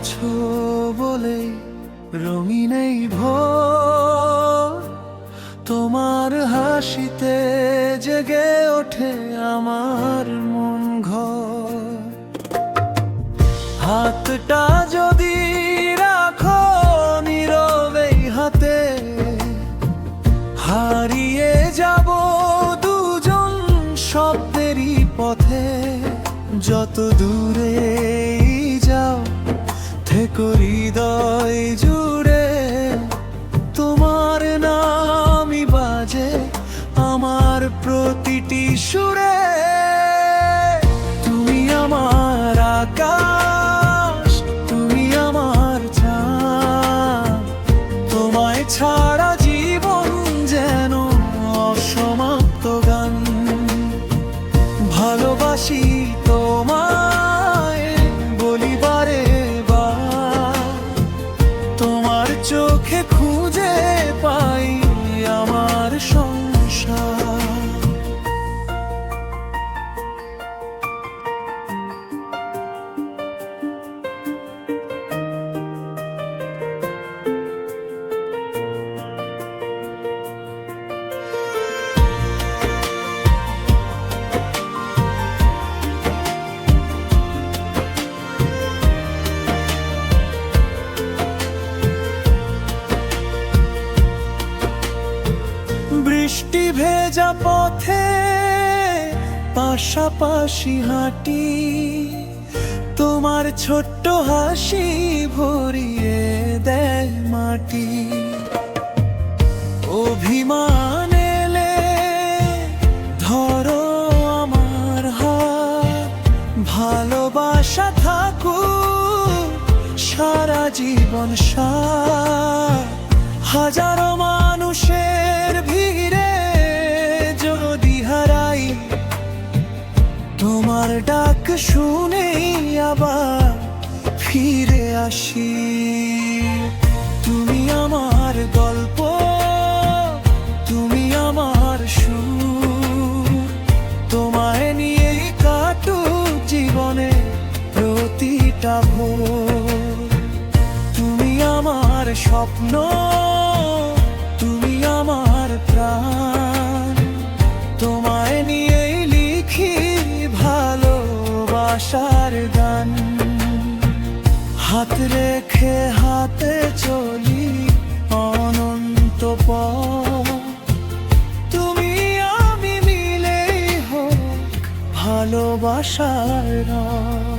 আছো বলে রঙিন এই ভোর, তোমার হাসিতে জেগে ওঠে আমার মন ঘর। হাতটা যদি রাখো নীরবে হাতে, হারিয়ে যাব দুজন শব্দেরই পথে। যত দূরে যাও থেকো হৃদয় জুড়ে, তোমার নামই বাজে আমার প্রতিটি সুরে। তুমি আমার আকাশ, তুমি আমার চাঁদ, তোমায় ছাড়া জীবন যেন অসমাপ্ত গান। ভালোবাসি তোমায় বলি বারে বার, তোমার চোখে খুঁজে পাই আমার সংসার। বৃষ্টি ভেজা পথে পাশাপাশি হাঁটি, তোমার ছোট্ট হাসি ভরিয়ে দেয় মাটি। অভিমান এলে ধরো আমার হাত, ভালোবাসা থাকুক সারা জীবন সাথ। হাজারো মানুষের ভিড়ে যদি হারাই, তোমার ডাক শুনেই আবার ফিরে আসি। তুমি আমার গল্প, তুমি আমার সুর, তোমায় নিয়েই কাটুক জীবনে প্রতিটা ভোর। তুমি আমার স্বপ্ন, তুমি আমার প্রাণ, তোমায় নিয়েই লিখি ভালোবাসার গান। হাত রেখে হাতে চলি অনন্ত পথ, তুমি আমি মিলেই হোক ভালোবাসার রথ।